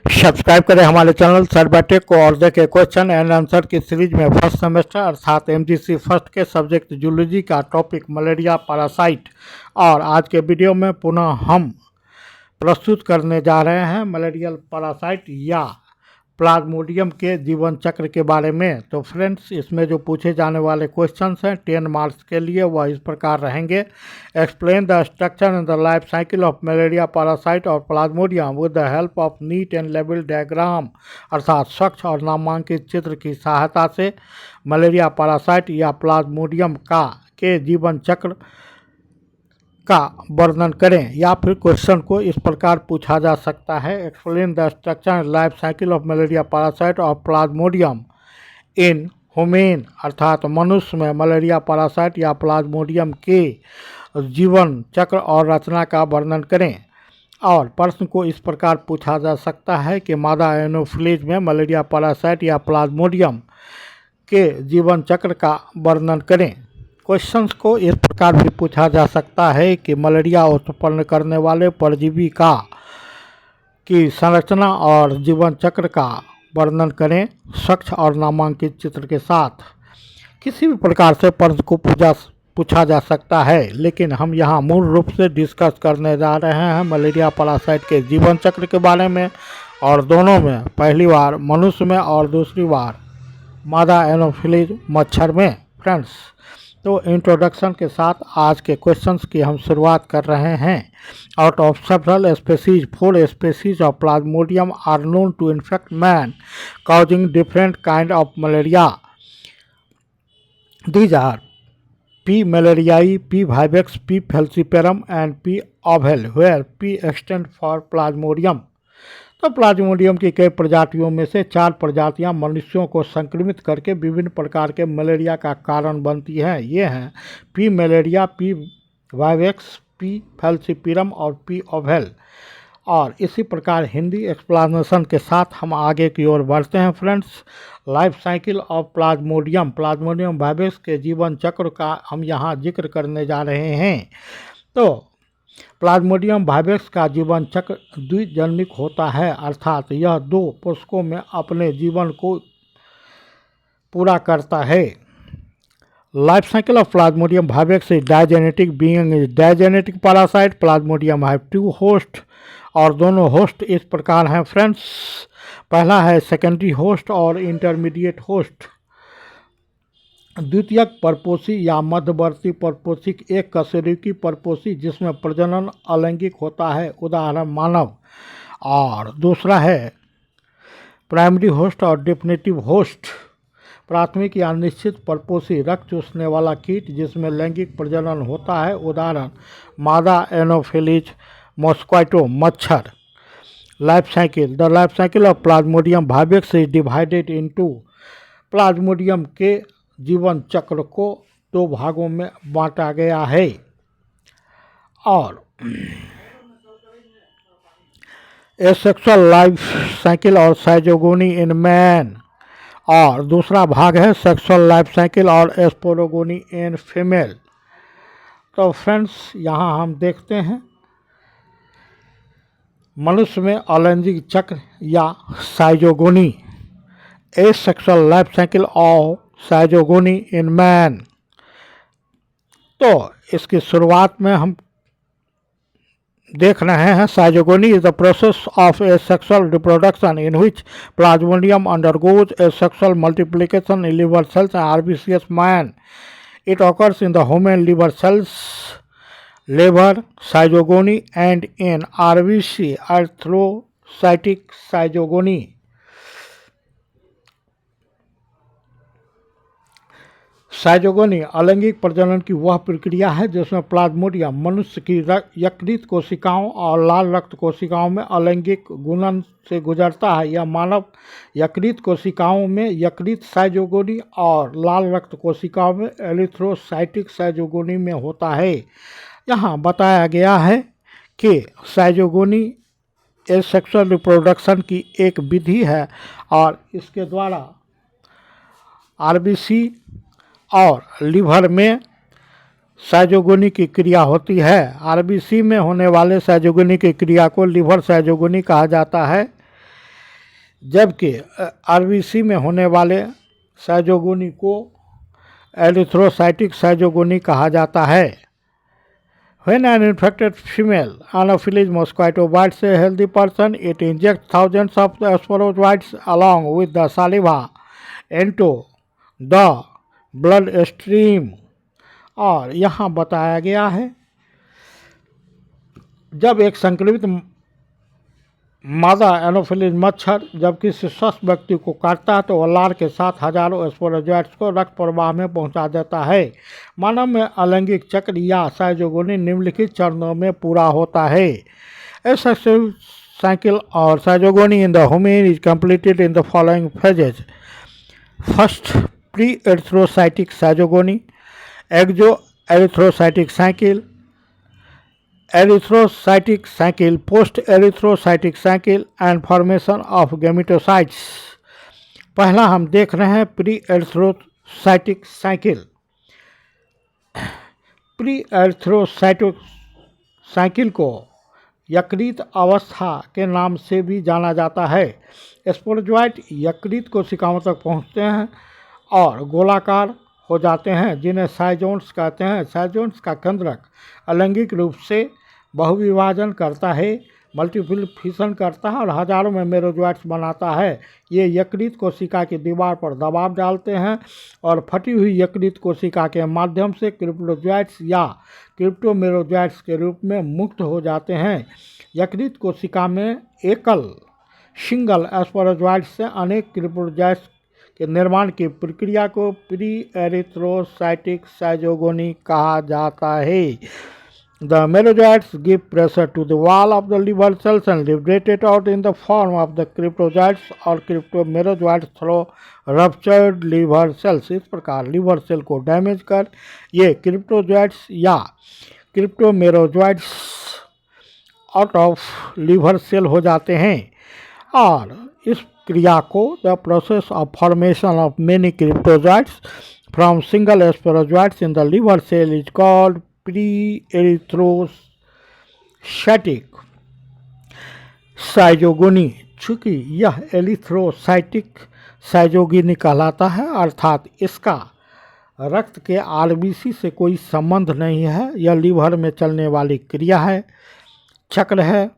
Subscribe करें हमारे channel सरबैटेक को और देखें क्वेश्चन एंड आंसर की सीरीज में फर्स्ट सेमेस्टर अर्थात एमजीसी फर्स्ट के सब्जेक्ट जूलॉजी का टॉपिक मलेरिया पैरासाइट। और आज के वीडियो में पुनः हम प्रस्तुत करने जा रहे हैं मलेरियल पैरासाइट या प्लाज्मोडियम के जीवन चक्र के बारे में। तो फ्रेंड्स, इसमें जो पूछे जाने वाले क्वेश्चंस हैं 10 मार्क्स के लिए वह इस प्रकार रहेंगे। Explain the structure and the life cycle of malaria parasite और Plasmodium with the help of neat and label diagram, अर्थात स्वच्छ और नामांकित चित्र की सहायता से मलेरिया पैरासाइट या प्लाज्मोडियम के जीवन चक्र का वर्णन करें। या फिर क्वेश्चन को इस प्रकार पूछा जा सकता है, explain the structure and life cycle of malaria parasite और प्लाज्मोडियम इन ह्यूमन, अर्थात मनुष्य में मलेरिया पैरासाइट या प्लाज्मोडियम के जीवन चक्र और रचना का वर्णन करें। और प्रश्न को इस प्रकार पूछा जा सकता है कि मादा एनोफिलीज में मलेरिया पैरासाइट या प्लाज्मोडियम के जीवन चक्र का वर्णन करें। क्वेश्चंस को इस प्रकार भी पूछा जा सकता है कि मलेरिया उत्पन्न करने वाले परजीवी की संरचना और जीवन चक्र का वर्णन करें स्वच्छ और नामांकित चित्र के साथ। किसी भी प्रकार से प्रश्न को पूछा जा सकता है, लेकिन हम यहाँ मूल रूप से डिस्कस करने जा रहे हैं मलेरिया पैरासाइट के जीवन चक्र के बारे में, और दोनों में, पहली बार मनुष्य में और दूसरी बार मादा एनोफिलीज मच्छर में। फ्रेंड्स, तो इंट्रोडक्शन के साथ आज के क्वेश्चंस की हम शुरुआत कर रहे हैं। Out of several species 4 species of plasmodium are known to infect man causing different kind of malaria. These are P. malariae, P. vivax, P. falciparum and P. ovale, where P extend for plasmodium. तो Plasmodium की कई प्रजातियों में से 4 प्रजातियां मनुष्यों को संक्रमित करके विभिन्न प्रकार के मलेरिया का कारण बनती हैं। ये हैं P malariae, P vivax, P falciparum और पी ओवेल। और इसी प्रकार हिंदी एक्सप्लेनेशन के साथ हम आगे की ओर बढ़ते हैं। Friends, life cycle of Plasmodium vivax के जीवन चक्र का हम यहाँ जिक्र करने जा रहे हैं। तो प्लाज्मोडियम वाइवेक्स का जीवन चक्र द्विजन्मिक होता है, अर्थात यह 2 पुष्पों में अपने जीवन को पूरा करता है। Life cycle of Plasmodium vivax is digenetic, being is digenetic parasite. Plasmodium have 2 host, और दोनों होस्ट इस प्रकार हैं फ्रेंड्स। पहला है सेकेंडरी होस्ट और इंटरमीडिएट होस्ट। द्वितीयक परपोषी या मध्यवर्ती परपोषी एक कशेरुकी परपोषी जिसमें प्रजनन अलैंगिक होता है, उदाहरण मानव। और दूसरा है प्राइमरी होस्ट और डेफिनेटिव होस्ट। प्राथमिक या निश्चित परपोषी रक्त चूसने वाला कीट जिसमें लैंगिक प्रजनन होता है, उदाहरण मादा एनोफिलीज मॉस्क्वाइटो मच्छर। Life cycle the life cycle of Plasmodium vivax is divided into. Plasmodium के जीवन चक्र को 2 भागों में बांटा गया है, और एसेक्सुअल लाइफ साइकिल और साइजोगोनी इन मैन, और दूसरा भाग है सेक्सुअल लाइफ साइकिल और स्पोरोगोनी इन फीमेल। तो फ्रेंड्स, यहाँ हम देखते हैं मनुष्य में अलैंगिक चक्र या साइजोगोनी, एसेक्सुअल लाइफ साइकिल और साइजोगोनी इन मैन। तो इसकी शुरुआत में हम देख रहे हैं schizogony is the process of asexual reproduction in which Plasmodium undergoes asexual multiplication in liver cells and RBCs man. It occurs in the human liver cells, liver schizogony and in RBC erythrocytic schizogony. Schizogony अलैंगिक प्रजनन की वह प्रक्रिया है जिसमें Plasmodium मनुष्य की यकृत कोशिकाओं और लाल रक्त कोशिकाओं में अलैंगिक गुणन से गुजरता है। यह मानव यकृत कोशिकाओं में यकृत साइजोगोनी और लाल रक्त कोशिकाओं में एरिथ्रोसाइटिक साइजोगोनी में होता है। यहाँ बताया गया है कि साइजोगोनी एसेक्सुअल रिप्रोडक्शन की एक विधि है, और इसके द्वारा आरबीसी और लीवर में साइजोगोनी की क्रिया होती है। आरबीसी में होने वाले साइजोगोनी की क्रिया को लीवर साइजोगोनी कहा जाता है। जबकि आरबीसी में होने वाले साइजोगोनी को एरिथ्रोसाइटिक साइजोगोनी कहा जाता है। When an infected female Anopheles mosquito bites a healthy person, it injects thousands of the sporozoites along with the saliva into the blood stream। और यहाँ बताया गया है, जब एक संक्रमित मादा एनोफिलिस मच्छर जब किसी स्वस्थ व्यक्ति को काटता है तो वह लार के साथ हजारों स्पोरोजोइट्स को रक्त प्रवाह में पहुंचा देता है। मानव में अलैंगिक चक्र या साइजोगोनी निम्नलिखित चरणों में पूरा होता है। एसेक्सुअल साइकिल और schizogony in the human is completed in the following phases. First, pre erythrocytic schizogony, exo erythrocytic cycle, erythrocytic cycle, post erythrocytic cycle and formation of gametocytes. पहला हम देख रहे हैं pre erythrocytic cycle. Pre erythrocytic cycle को यकृत अवस्था के नाम से भी जाना जाता है। स्पोरोजोइट यकृत कोशिकाओं तक पहुंचते हैं और गोलाकार हो जाते हैं, जिन्हें साइजोन्स कहते हैं। साइजोन्स का केंद्रक अलैंगिक रूप से बहुविभाजन करता है, मल्टीपल फिशन करता है और हजारों में मेरोजोइट्स बनाता है। ये यकृत कोशिका की दीवार पर दबाव डालते हैं और फटी हुई यकृत कोशिका के माध्यम से क्रिप्टोजोइट्स या क्रिप्टोमेरोजोइट्स के रूप में मुक्त हो जाते हैं। यकृत कोशिका में एकल सिंगल स्पोरोजोइट से अनेक क्रिप्टोजोइट्स के निर्माण की प्रक्रिया को प्री एरिथ्रोसाइटिक साइजोगोनी कहा जाता है। The merozoites give pressure to the wall of the liver cells and liberate it out in the form of the cryptozoites or cryptomerozoites through ruptured liver cells। इस प्रकार लिवर सेल को damage कर ये cryptozoites या cryptomerozoites out of liver cell हो जाते हैं और इस क्रिया को the process of formation of many cryptozoites from single sporozoites in the liver cell is called pre erythrocytic schizogony. चूँकि यह एरिथ्रोसाइटिक साइजोगोनी कहलाता है, अर्थात इसका रक्त के आरबीसी से कोई संबंध नहीं है, यह लीवर में चलने वाली क्रिया है, चक्र है।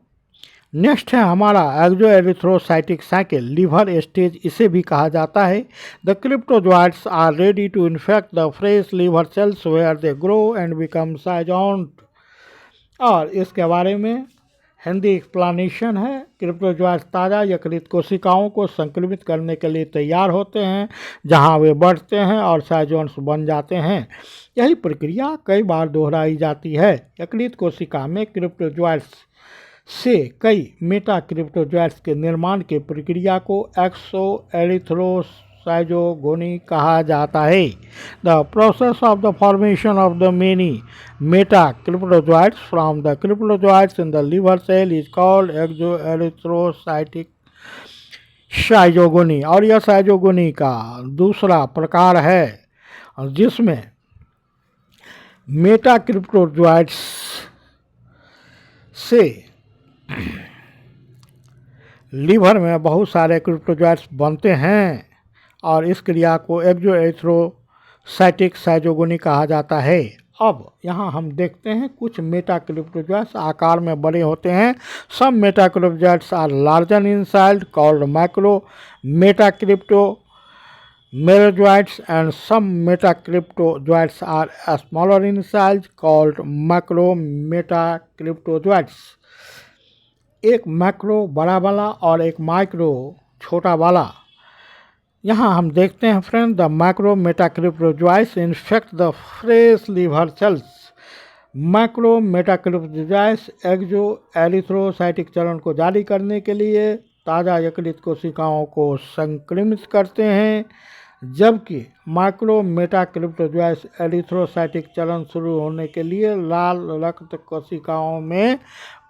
नेक्स्ट है हमारा exo erythrocytic cycle, liver stage इसे भी कहा जाता है। The cryptozoites are ready to infect the fresh liver cells where they grow and become schizont. और इसके बारे में हिंदी एक्सप्लेनेशन है, क्रिप्टोजोइट्स ताज़ा यकृत कोशिकाओं को संक्रमित करने के लिए तैयार होते हैं, जहां वे बढ़ते हैं और साइजोन्ट्स बन जाते हैं। यही प्रक्रिया कई बार दोहराई जाती है। यकृत कोशिका में क्रिप्टोजोइट्स से कई मेटा क्रिप्टोजोइट्स के निर्माण की प्रक्रिया को एक्सो एरिथ्रोसाइजोगोनी कहा जाता है। The process of the formation of the many meta cryptozoites from the cryptozoites in the liver cell is called exo erythrocytic schizogony. और यह साइजोगोनी का दूसरा प्रकार है जिसमें मेटा क्रिप्टोजोइट्स से लीवर में बहुत सारे क्रिप्टोजोइट्स बनते हैं और इस क्रिया को एक्सो एरिथ्रोसाइटिक साइजोगोनी कहा जाता है। अब यहाँ हम देखते हैं कुछ मेटा क्रिप्टोजोइट्स आकार में बड़े होते हैं। Some meta cryptozoites are larger in size called micro meta cryptomerozoites and some meta cryptozoites are smaller in size called macro meta cryptozoites. एक मैक्रो बड़ा वाला और एक माइक्रो छोटा वाला। यहाँ हम देखते हैं friend, the macro metacryptozoites infect the fresh liver cells. Macro metacryptozoites exo erythrocytic चरण को जारी करने के लिए ताज़ा यकृत कोशिकाओं को संक्रमित करते हैं, जबकि माइक्रो मेटाक्रिप्टोजोइट्स एरिथ्रोसाइटिक चरण शुरू होने के लिए लाल रक्त कोशिकाओं में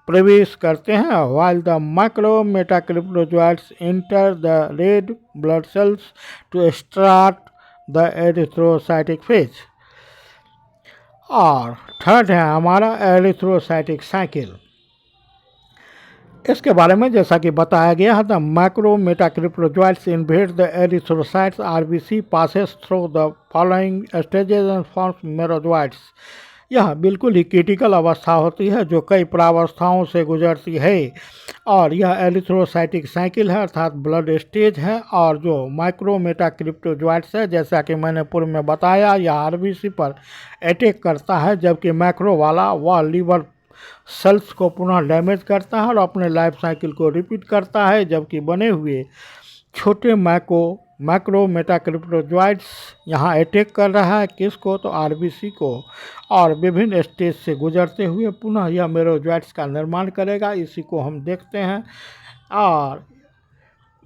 प्रवेश करते हैं। while the macro metacryptozoites enter the red blood cells to start the erythrocytic phase। और थर्ड है हमारा एरिथ्रोसाइटिक साइकिल। इसके बारे में जैसा कि बताया गया है, the micro metacryptozoites invade the erythrocytes RBC passes through the following stages and forms merozoites. यह बिल्कुल ही क्रिटिकल अवस्था होती है जो कई प्रावस्थाओं से गुजरती है, और यह एरिथ्रोसाइटिक साइकिल है अर्थात ब्लड स्टेज है। और जो माइक्रो मेटाक्रिप्टोजॉइट्स है, जैसा कि मैंने पूर्व में बताया, यह आरबीसी पर अटैक करता है, जबकि मैक्रो वाला वह लीवर सेल्स को पुनः डैमेज करता है और अपने लाइफ साइकिल को रिपीट करता है, जबकि बने हुए छोटे मैक्रो मेटाक्रिप्टोजॉइट्स यहाँ अटैक कर रहा है किसको, तो आरबीसी को, और विभिन्न स्टेज से गुजरते हुए पुनः यह मेरोजॉइट्स का निर्माण करेगा। इसी को हम देखते हैं, और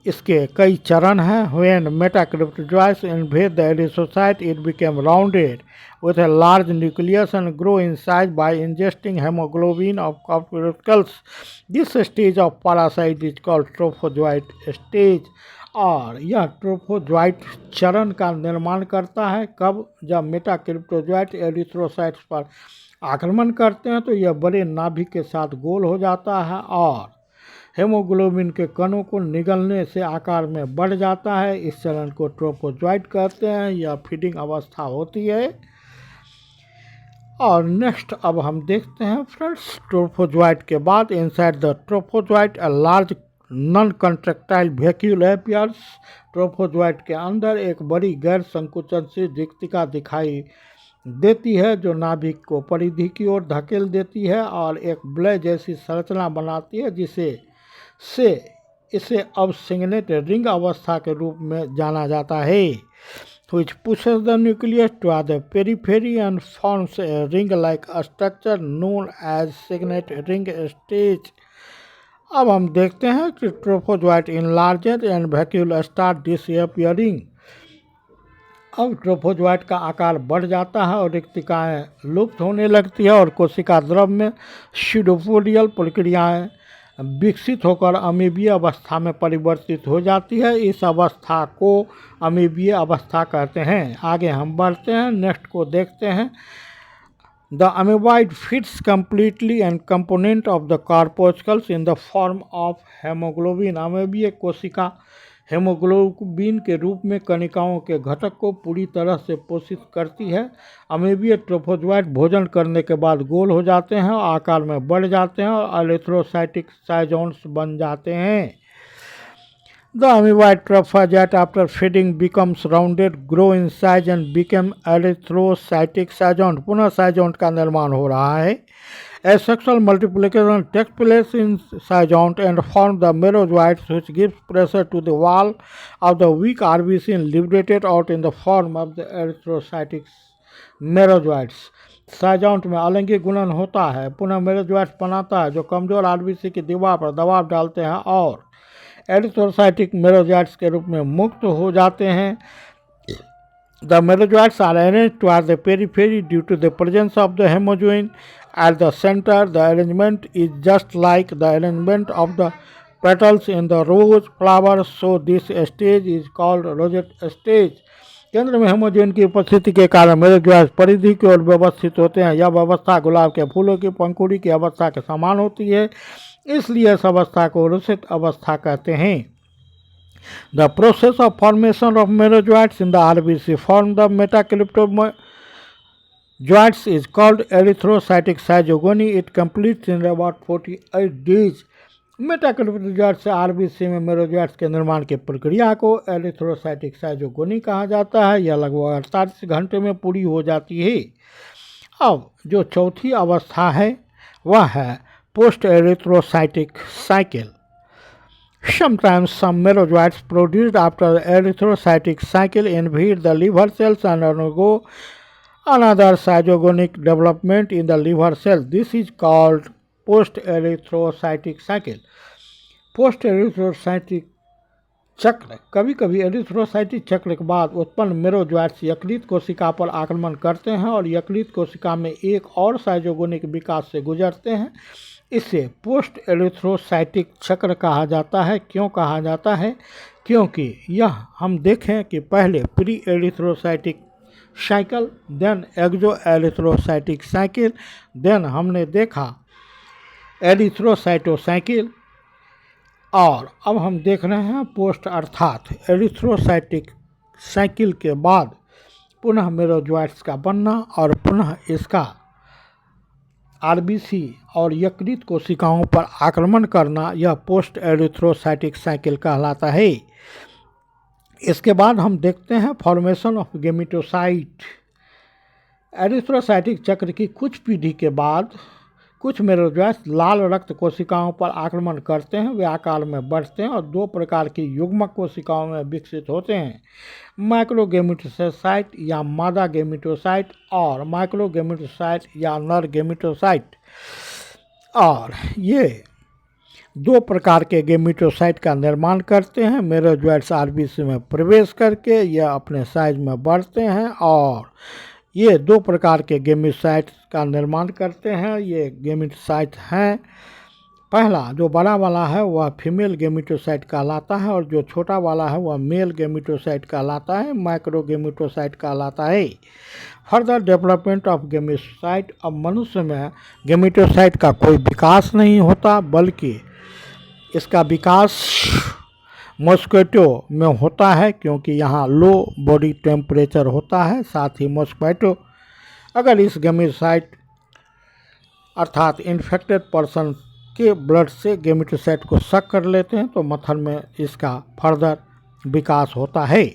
इसके कई चरण हैं। When metacryptozoites invade the erythrocyte it became rounded with a large nucleus and grow in size by ingesting hemoglobin of corpuscles. This stage of parasite is called trophozoite stage. और यह ट्रोफोजॉइट चरण का निर्माण करता है कब, जब मेटाक्रिप्टोजॉइट एरिथ्रोसाइट्स पर आक्रमण करते हैं तो यह बड़े नाभिक के साथ गोल हो जाता है और हेमोग्लोबिन के कणों को निगलने से आकार में बढ़ जाता है। इस चरण को ट्रोफोजॉइट कहते हैं। यह फीडिंग अवस्था होती है। और नेक्स्ट अब हम देखते हैं फ्रेंड्स, ट्रोफोजॉइट के बाद inside the trophozoite a large non contractile vacuole appears. Trophozoite के अंदर एक बड़ी गैर संकुचनशील रिक्तिका दिखाई देती है जो नाभिक को परिधि की ओर धकेल देती है और एक ब्ले जैसी संरचना बनाती है, इसे अब सिग्नेट रिंग अवस्था के रूप में जाना जाता है, which pushes the nucleus toward the periphery and forms a ring-like structure known as signet ring stage. अब हम देखते हैं कि trophozoite enlarges and vacuole start disappearing. अब ट्रोफोजॉइट का आकार बढ़ जाता है और रिक्तिकाएं लुप्त होने लगती है और कोशिका द्रव में स्यूडोपोडियल प्रक्रियाएं विकसित होकर अमीबीय अवस्था में परिवर्तित हो जाती है। इस अवस्था को अमीबीय अवस्था कहते हैं। आगे हम बढ़ते हैं, नेक्स्ट को देखते हैं। The amoeboid fits completely and component of the corpuscles in the form of haemoglobin. अमीबीय कोशिका हेमोग्लोबिन के रूप में कणिकाओं के घटक को पूरी तरह से पोषित करती है। अमीबीय ट्रोफोजॉइट भोजन करने के बाद गोल हो जाते हैं, आकार में बढ़ जाते हैं और एरिथ्रोसाइटिक साइजोन्स बन जाते हैं। The amoeboid trophozoite after feeding becomes rounded, grow in size and become erythrocytic साइजोन। पुनः साइजोन का निर्माण हो रहा है। Asexual multiplication takes place in zygont and forms the merozoites, which gives pressure to the wall of the weak RBC and liberated out in the form of the erythrocytic merozoites. साइजोंट में अलिंगी गुणन होता है, पुनः मेरोजॉइट्स बनाता है जो कमजोर आरबीसी की दीवार पर दबाव डालते हैं और एरिथ्रोसाइटिक मेरोजॉइट्स के रूप में मुक्त हो जाते हैं। The merozoites are arranged toward the periphery due to the presence of the hemozoin at the center. The arrangement is just like the arrangement of the petals in the rose flower, so this stage is called rosette stage. केंद्र में haemozoin की उपस्थिति के कारण मेरोजॉइट्स परिधि की ओर व्यवस्थित होते हैं। यह व्यवस्था गुलाब के फूलों की पंखुड़ी की अवस्था के समान होती है, इसलिए इस अवस्था को रोसेट अवस्था कहते हैं। The process of formation of merozoites in the RBC form the metacryptozoites is called erythrocytic zygogony. It completes in about 48 days. मेटाक्रिप्टोजॉइट से आरबीसी में मेरोजॉइट्स के निर्माण की प्रक्रिया को एरिथ्रोसाइटिक साइजोगोनी कहा जाता है। यह लगभग 48 घंटे में पूरी हो जाती है। अब जो चौथी अवस्था है वह है post erythrocytic cycle. Sometimes some merozoites produced after the erythrocytic cycle invade the liver cells and undergo another zygogonic development in the liver cell. This is called post-erythrocytic cycle. Post-erythrocytic चक्र कभी कभी एरिथ्रोसाइटिक चक्र के बाद उत्पन्न मेरोजॉइट्स यकृत कोशिका पर आक्रमण करते हैं और यकृत कोशिका में एक और साइजोगोनिक विकास से गुजरते हैं। इसे पोस्ट एरिथ्रोसाइटिक चक्र कहा जाता है। क्यों कहा जाता है? क्योंकि यह हम देखें कि पहले pre erythrocytic cycle, then exo erythrocytic cycle, then हमने देखा एरिथ्रोसाइटोसाइकिल, और अब हम देख रहे हैं पोस्ट अर्थात एरिथ्रोसाइटिक साइकिल के बाद पुनः मेरोजॉइट्स का बनना और पुनः इसका आरबीसी और यकृत कोशिकाओं पर आक्रमण करना, यह पोस्ट एरिथ्रोसाइटिक साइकिल कहलाता है। इसके बाद हम देखते हैं फॉर्मेशन ऑफ गेमिटोसाइट। एरिथ्रोसाइटिक चक्र की कुछ पीढ़ी के बाद कुछ मेरोजॉइट्स लाल रक्त कोशिकाओं पर आक्रमण करते हैं, वे आकार में बढ़ते हैं और दो प्रकार की युग्मक कोशिकाओं में विकसित होते हैं, माइक्रोगेमिटोसाइट या मादा गेमिटोसाइट और माइक्रोगेमिटोसाइट या नर गेमिटोसाइट। और ये दो प्रकार के गेमिटोसाइट का निर्माण करते हैं। मेरोजॉइट्स आरबीसी में प्रवेश करके यह अपने साइज में बढ़ते हैं और ये दो प्रकार के गेमिटोसाइट का निर्माण करते हैं। ये गेमिटोसाइट हैं, पहला जो बड़ा वाला है वह फीमेल गेमिटोसाइट कहलाता है और जो छोटा वाला है वह मेल गेमिटोसाइट कहलाता है, माइक्रो गेमिटोसाइट कहलाता है। फर्दर डेवलपमेंट ऑफ गेमिटोसाइट, अब मनुष्य में गेमिटोसाइट का कोई विकास नहीं होता, बल्कि इसका विकास मॉस्किटो में होता है, क्योंकि यहाँ लो बॉडी टेम्परेचर होता है। साथ ही मॉस्किटो अगर इस गेमिटोसाइट अर्थात इन्फेक्टेड पर्सन के ब्लड से गेमिटोसाइट को सक कर लेते हैं तो मथन में इसका फर्दर विकास होता है।